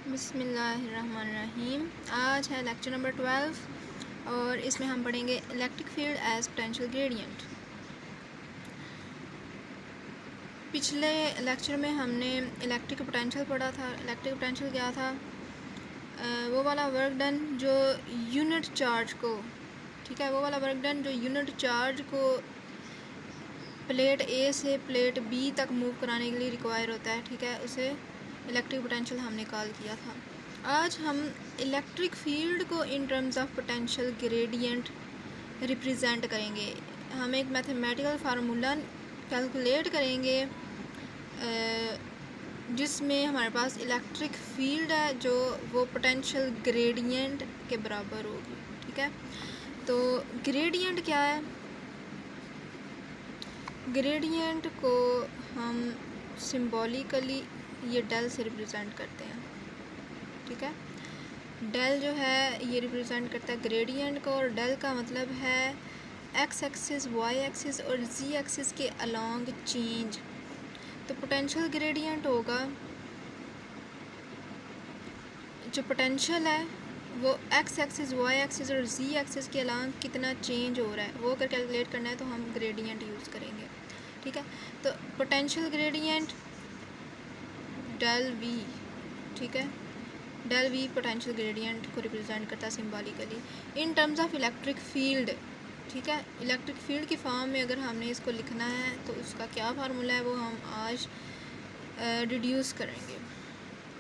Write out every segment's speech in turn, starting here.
बिस्मिल्लाहिर्रहमानिर्रहीम। आज है लेक्चर नंबर 12 और इसमें हम पढ़ेंगे electric field as potential gradient. पिछले लेक्चर में हमने इलेक्ट्रिक पोटेंशियल पढ़ा था। इलेक्ट्रिक पोटेंशियल क्या था? वो वाला वर्क डन जो यूनिट चार्ज को, ठीक है, वो वाला वर्क डन जो यूनिट चार्ज को प्लेट ए से प्लेट बी तक मूव कराने के लिए रिक्वायर होता है, ठीक है, उसे इलेक्ट्रिक पोटेंशियल हमने कॉल किया था। आज हम इलेक्ट्रिक फील्ड को in terms of potential gradient represent करेंगे। हम एक मैथमेटिकल फार्मूला कैलकुलेट करेंगे जिसमें हमारे पास इलेक्ट्रिक फील्ड है जो वो पोटेंशियल ग्रेडियंट के बराबर होगी, ठीक है। तो ग्रेडियंट क्या है? ग्रेडियंट को हम सिंबॉलिकली ये डेल से रिप्रेजेंट करते हैं, ठीक है। डेल जो है ये रिप्रेजेंट करता है ग्रेडियंट को, और डेल का मतलब है एक्स एक्सिस, वाई एक्सिस और जी एक्सिस के अलोंग चेंज। तो पोटेंशियल ग्रेडियंट होगा, जो पोटेंशियल है वो एक्स एक्सिस, वाई एक्सिस और जी एक्सिस के अलोंग कितना चेंज हो रहा है वो अगर कैलकुलेट करना है तो हम ग्रेडियंट यूज़ करेंगे, ठीक है। तो पोटेंशियल ग्रेडियंट डेल वी, ठीक है, डेल वी पोटेंशियल ग्रेडियंट को रिप्रेजेंट करता है symbolically in terms of electric field, ठीक है। इलेक्ट्रिक फील्ड की फॉर्म में अगर हमने इसको लिखना है तो उसका क्या फार्मूला है वो हम आज रिड्यूस करेंगे।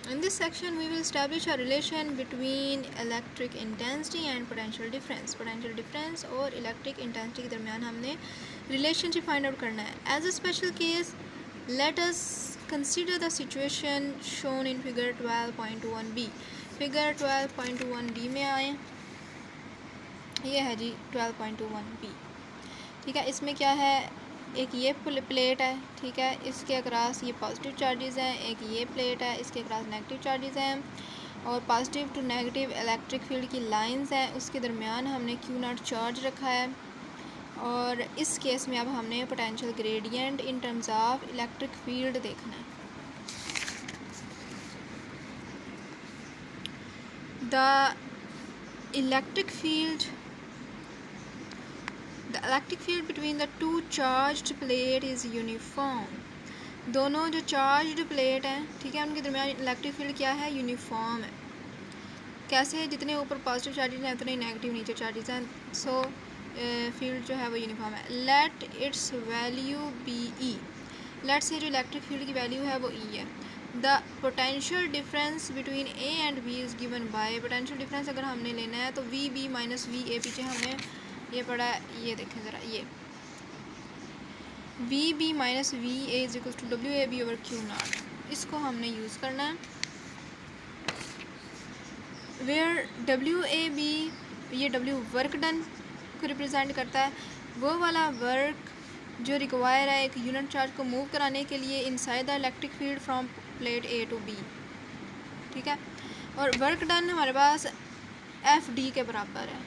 In this section we will establish a relation between electric intensity and potential difference. Potential difference और electric intensity के दरमियान हमने relationship find out करना है। As a special case, let us consider the situation shown in figure 12.1b. Figure 12.1b में आए, ये है जी 12.1b, ठीक है। इसमें क्या है, एक ये प्लेट है, ठीक है, इसके अक्रॉस ये पॉजिटिव चार्जेस हैं, एक ये प्लेट है, इसके अक्रॉस नेगेटिव चार्जेस हैं, और positive to negative electric field की लाइंस हैं, उसके दरमियान हमने क्यू नॉट चार्ज रखा है। और इस केस में अब हमने potential gradient in terms of electric field देखना है। The electric field between the two charged plate is uniform. दोनों जो चार्ज्ड प्लेट हैं, ठीक है, उनके दरमियान इलेक्ट्रिक फील्ड क्या है? यूनिफॉर्म है। कैसे है? जितने ऊपर पॉजिटिव चार्जेस हैं उतने नेगेटिव नीचे चार्जेस हैं। सो फील्ड जो है वो यूनिफॉर्म है। Let its value be E. Let say जो इलेक्ट्रिक फील्ड की वैल्यू है वो ई है। The potential difference between A and B is given by, potential difference अगर हमने लेना है तो V B minus V A, पीछे हमने ये पढ़ा है, ये देखें ज़रा, ये V B minus V A is equal to W A B over Q naught, इसको हमने यूज़ करना है। वेयर डब्ल्यू ए बी, ये डब्ल्यू वर्क डन को रिप्रेजेंट करता है, वो वाला वर्क जो रिक्वायर है एक यूनिट चार्ज को मूव कराने के लिए inside the electric field from plate A to B, ठीक है। और वर्क डन हमारे पास एफ डी के बराबर है,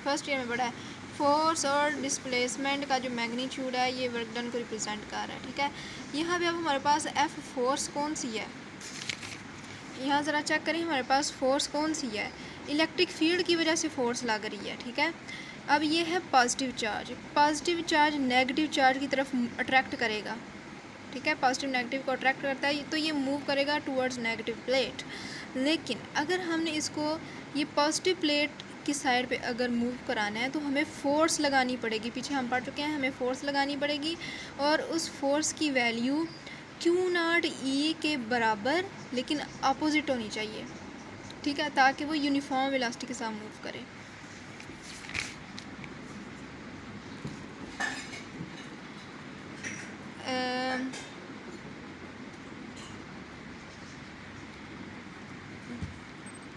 फर्स्ट ईयर में पढ़ा है। फोर्स और डिस्प्लेसमेंट का जो मैग्नीट्यूड है ये वर्क डन को रिप्रेजेंट कर रहा है, ठीक है। यहाँ पे अब हमारे पास एफ फोर्स कौन सी है, यहाँ ज़रा चेक करें, हमारे पास फोर्स कौन सी है? इलेक्ट्रिक फील्ड की वजह से फोर्स लग रही है, ठीक है। अब ये है positive charge. Positive charge negative charge की तरफ अट्रैक्ट करेगा, ठीक है, पॉजिटिव नेगेटिव को अट्रैक्ट करता है तो ये मूव करेगा टूवर्ड्स नेगेटिव प्लेट। लेकिन अगर हमने इसको ये पॉजिटिव प्लेट की साइड पे अगर मूव कराना है तो हमें फ़ोर्स लगानी पड़ेगी, पीछे हम पढ़ चुके हैं, हमें फ़ोर्स लगानी पड़ेगी, और उस फोर्स की वैल्यू क्यू नॉट ई के बराबर लेकिन अपोजिट होनी चाहिए, ठीक है, ताकि वो यूनिफॉर्म वेलोसिटी के साथ मूव करे।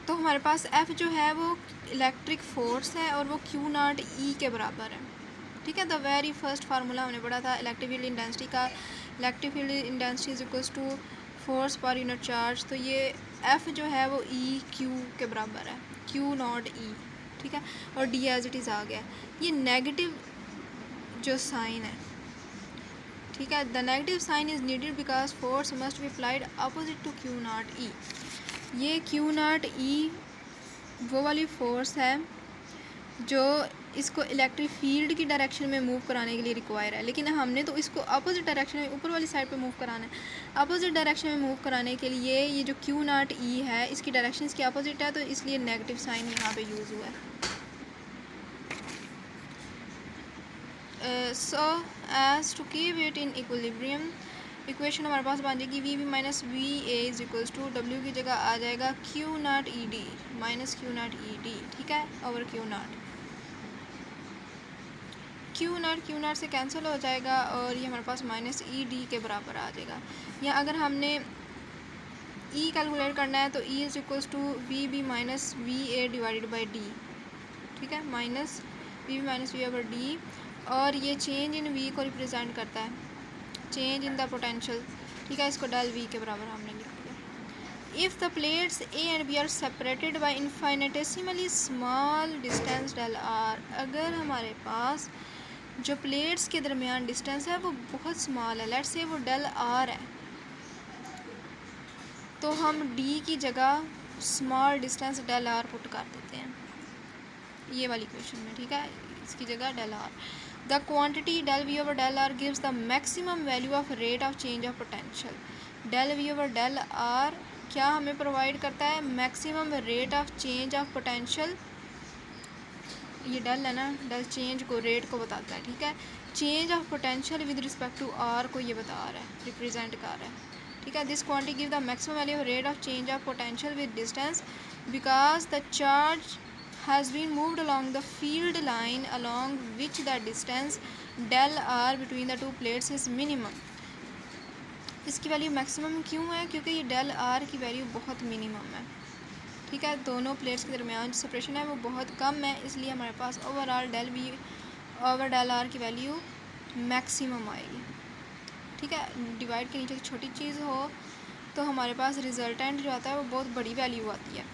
तो हमारे पास F जो है वो इलेक्ट्रिक फोर्स है और वो क्यू नॉट ई के बराबर है, ठीक है। द वेरी फर्स्ट फार्मूला हमने पढ़ा था इलेक्ट्रिक फील्ड इंटेंसिटी का, electric field intensity is equals to force पर यूनिट चार्ज। तो ये F जो है वो ई क्यू के बराबर है, क्यू नॉट ई, ठीक है, और डी एज इट इज़ आ गया। ये नेगेटिव जो साइन है, ठीक है, the negative sign is needed because force must be applied opposite to q not E. ये क्यू नॉट ई वो वाली फोर्स है जो इसको इलेक्ट्रिक फील्ड की डायरेक्शन में मूव कराने के लिए रिक्वायर है, लेकिन हमने तो इसको अपोजिट डायरेक्शन में ऊपर वाली साइड पे मूव कराना है। अपोजिट डायरेक्शन में मूव कराने के लिए ये जो क्यू नॉट ई है इसकी डायरेक्शन इसकी अपोजिट है, तो इसलिए नेगेटिव साइन यहाँ पे यूज़ हुआ है। So as to keep it in equilibrium, equation हमारे पास बन जाएगी V B minus V A is equals to W की जगह आ जाएगा Q not E D minus Q not E D, ठीक है, over Q naught. Q naught से कैंसिल हो जाएगा और ये हमारे पास माइनस ई डी के बराबर आ जाएगा। या अगर हमने ई कैलकुलेट करना है तो E is equals to V B minus V A divided by D, ठीक है, minus V B minus V over D, और ये चेंज इन वी को रिप्रेजेंट करता है, चेंज इन द पोटेंशियल, ठीक है, इसको डेल वी के बराबर हमने लिख दिया। If the plates A and B are separated by infinitesimally small distance del r, अगर हमारे पास जो प्लेट्स के दरमियान डिस्टेंस है वो बहुत स्मॉल है, लेट्स से वो डेल आर है, तो हम डी की जगह small distance del R put कर देते हैं ये वाली क्वेश्चन में, ठीक है, इसकी जगह del R. The quantity del V over del R gives the maximum value of rate of change of potential. Del V over del R क्या हमें प्रोवाइड करता है? Maximum rate of change of potential. ये del है ना, del change को, rate को बताता है, ठीक है। Change of potential with respect to R को ये बता रहा है, रिप्रेजेंट कर रहा है, ठीक है। This quantity give the maximum value of rate of change of potential with distance because the charge has been moved along the field line along which the distance del r between the two plates is minimum। इसकी value maximum क्यों है? क्योंकि ये del r की value बहुत minimum है, ठीक है, दोनों प्लेट्स के दरमियान जो सेपरेशन है वो बहुत कम है, इसलिए हमारे पास overall del V over del r की वैल्यू मैक्सिमम आएगी, ठीक है। डिवाइड के नीचे छोटी चीज़ हो तो हमारे पास रिजल्टेंट जो आता है वो बहुत बड़ी वैल्यू आती है,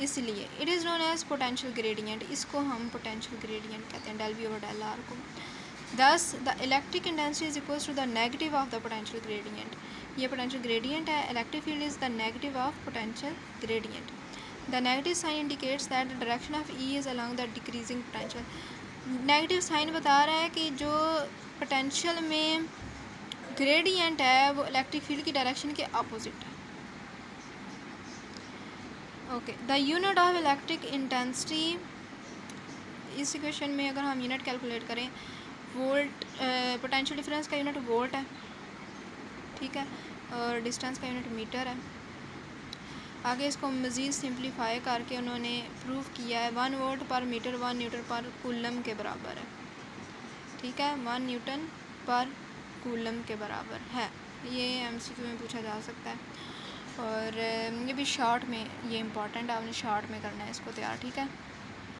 इसलिए it is known as potential gradient, इसको हम पोटेंशियल ग्रेडियंट कहते हैं, del V over del R को। Thus the electric intensity is equals to the negative of the potential gradient. ये पोटेंशियल ग्रेडियंट है, electric field is the negative of potential gradient. The negative sign indicates that the direction of E is along the decreasing potential. Negative sign बता रहा है कि जो potential में gradient है वो इलेक्ट्रिक फील्ड की डायरेक्शन के अपोजिट है। Okay, the unit of electric intensity, इस इक्वेशन में अगर हम यूनिट कैलकुलेट करें, वोल्ट, पोटेंशियल डिफरेंस का यूनिट वोल्ट है, ठीक है, और डिस्टेंस का यूनिट मीटर है। आगे इसको मज़ीद सिंप्लीफाई करके उन्होंने प्रूव किया है 1 वोल्ट पर मीटर 1 न्यूटन पर कूलम के बराबर है, ठीक है, 1 न्यूटन पर कूलम के बराबर है। ये एमसीक्यू में पूछा जा सकता है और ये भी शॉर्ट में, ये इम्पॉर्टेंट है, आपने शॉर्ट में करना है इसको तैयार, ठीक है।